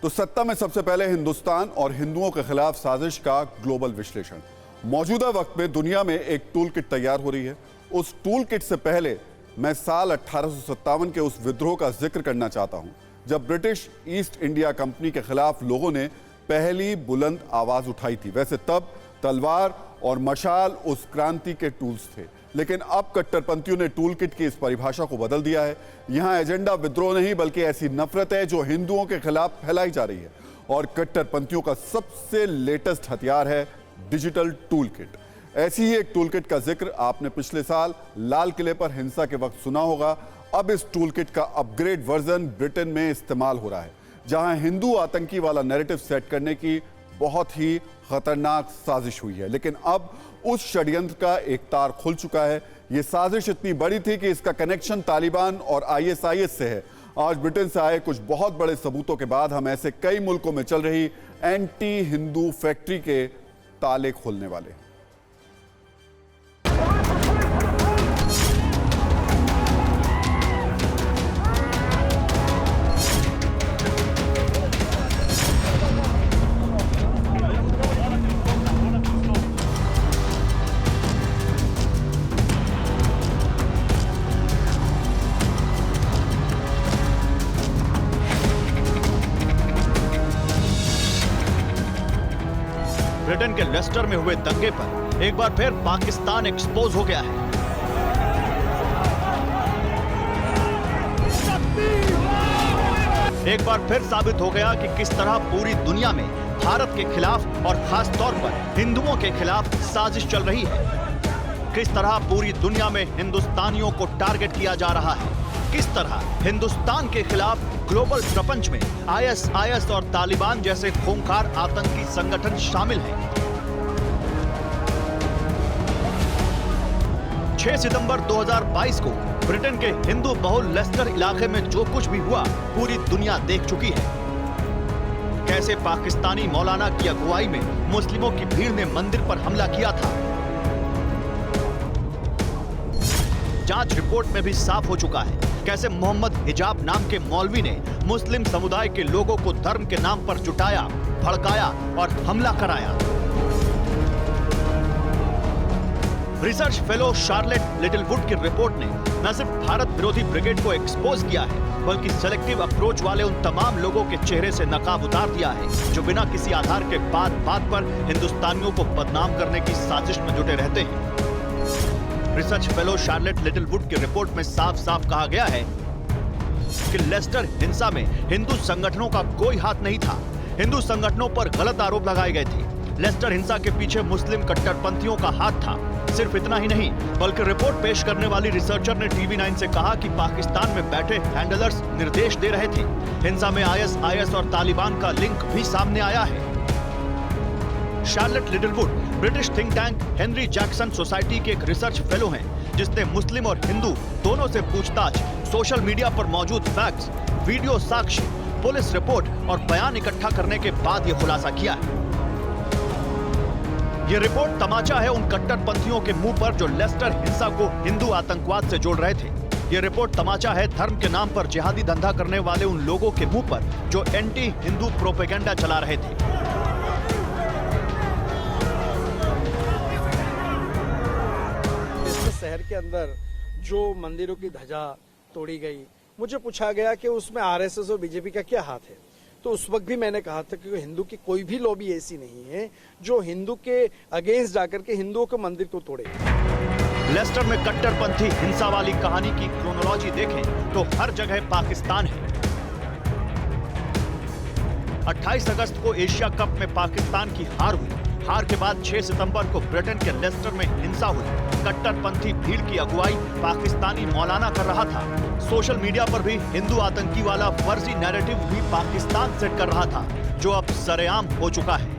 तो सत्ता में सबसे पहले हिंदुस्तान और हिंदुओं के खिलाफ साजिश का ग्लोबल विश्लेषण। मौजूदा वक्त में दुनिया में एक टूल किट तैयार हो रही है। उस टूल किट से पहले मैं साल 1857 के उस विद्रोह का जिक्र करना चाहता हूं, जब ब्रिटिश ईस्ट इंडिया कंपनी के खिलाफ लोगों ने पहली बुलंद आवाज उठाई थी। वैसे तब तलवार और मशाल उस क्रांति के टूल्स थे, लेकिन अब कट्टरपंथियों ने टूल किट की इस परिभाषा को बदल दिया है। यहां एजेंडा विद्रोह नहीं, बल्कि ऐसी नफरत है जो हिंदुओं के खिलाफ फैलाई जा रही है। और कट्टरपंथियों का सबसे लेटेस्ट हथियार है डिजिटल टूल किट। ऐसी ही एक टूल किट का जिक्र आपने पिछले साल लाल किले पर हिंसा के वक्त सुना होगा। अब इस टूल किट का अपग्रेड वर्जन ब्रिटेन में इस्तेमाल हो रहा है, जहां हिंदू आतंकी वाला नैरेटिव सेट करने की बहुत ही खतरनाक साजिश हुई है। लेकिन अब उस षड्यंत्र का एक तार खुल चुका है। यह साजिश इतनी बड़ी थी कि इसका कनेक्शन तालिबान और आईएसआईएस से है। आज ब्रिटेन से आए कुछ बहुत बड़े सबूतों के बाद हम ऐसे कई मुल्कों में चल रही एंटी हिंदू फैक्ट्री के ताले खोलने वाले हैं। ब्रिटेन के लेस्टर में हुए दंगे पर एक बार फिर पाकिस्तान एक्सपोज हो गया है। एक बार फिर साबित हो गया कि किस तरह पूरी दुनिया में भारत के खिलाफ और खास तौर पर हिंदुओं के खिलाफ साजिश चल रही है। किस तरह पूरी दुनिया में हिंदुस्तानियों को टारगेट किया जा रहा है। किस तरह हिंदुस्तान के खिलाफ ग्लोबल प्रपंच में आईएसआईएस और तालिबान जैसे खूंखार आतंकी संगठन शामिल हैं। 6 सितंबर 2022 को ब्रिटेन के हिंदू बहुल लेस्टर इलाके में जो कुछ भी हुआ पूरी दुनिया देख चुकी है। कैसे पाकिस्तानी मौलाना की अगुवाई में मुस्लिमों की भीड़ ने मंदिर पर हमला किया था। जांच रिपोर्ट में भी साफ हो चुका है कैसे मोहम्मद हिजाब नाम के मौलवी ने मुस्लिम समुदाय के लोगों को धर्म के नाम पर जुटाया, भड़काया और हमला कराया। रिसर्च फेलो शार्लेट लिटिलवुड की रिपोर्ट ने न सिर्फ भारत विरोधी ब्रिगेड को एक्सपोज किया है, बल्कि सेलेक्टिव अप्रोच वाले उन तमाम लोगों के चेहरे से नकाब उतार दिया है जो बिना किसी आधार के बात बात पर हिंदुस्तानियों को बदनाम करने की साजिश में जुटे रहते हैं। रिसर्च फेलो शार्लेट लिटिलवुड की रिपोर्ट में साफ साफ कहा गया है कि लेस्टर हिंसा में हिंदू संगठनों का कोई हाथ नहीं था। हिंदू संगठनों पर गलत आरोप लगाए गए थे। लेस्टर हिंसा के पीछे मुस्लिम कट्टरपंथियों का हाथ था। सिर्फ इतना ही नहीं, बल्कि रिपोर्ट पेश करने वाली रिसर्चर ने टीवी9 से कहा कि पाकिस्तान में बैठे हैंडलर्स निर्देश दे रहे थे। हिंसा में आईएसआईएस और तालिबान का लिंक भी सामने आया है। Charlotte Littlewood British think tank Henry Jackson society के एक रिसर्च फेलो हैं, जिसने मुस्लिम और हिंदू दोनों से पूछताछ, सोशल मीडिया पर मौजूद फैक्ट्स, वीडियो साक्ष्य, पुलिस रिपोर्ट और बयान इकट्ठा करने के बाद यह खुलासा किया है। यह रिपोर्ट तमाचा है उन कट्टरपंथियों के मुंह पर जो लेस्टर हिंसा को हिंदू आतंकवाद से जोड़ रहे थे। यह रिपोर्ट तमाचा है धर्म के नाम पर जिहादी धंधा करने वाले उन लोगों के मुंह पर जो एंटी हिंदू प्रोपेगेंडा चला रहे थे। शहर के अंदर जो मंदिरों की ध्वजा तोड़ी गई, मुझे पूछा गया कि उसमें आरएसएस और बीजेपी का क्या हाथ है। तो उस वक्त भी मैंने कहा था कि हिंदू की कोई भी लॉबी ऐसी नहीं है जो हिंदू के अगेंस्ट जाकर के हिंदुओं के मंदिर को तोड़े। लेस्टर में कट्टरपंथी हिंसा वाली कहानी की क्रोनोलॉजी देखें तो हर जगह पाकिस्तान है। 28 अगस्त को एशिया कप में पाकिस्तान की हार हुई। हार के बाद 6 सितंबर को ब्रिटेन के लेस्टर में हिंसा हुई। कट्टरपंथी भीड़ की अगुवाई पाकिस्तानी मौलाना कर रहा था। सोशल मीडिया पर भी हिंदू आतंकी वाला फर्जी नैरेटिव भी पाकिस्तान सेट कर रहा था, जो अब सरेआम हो चुका है।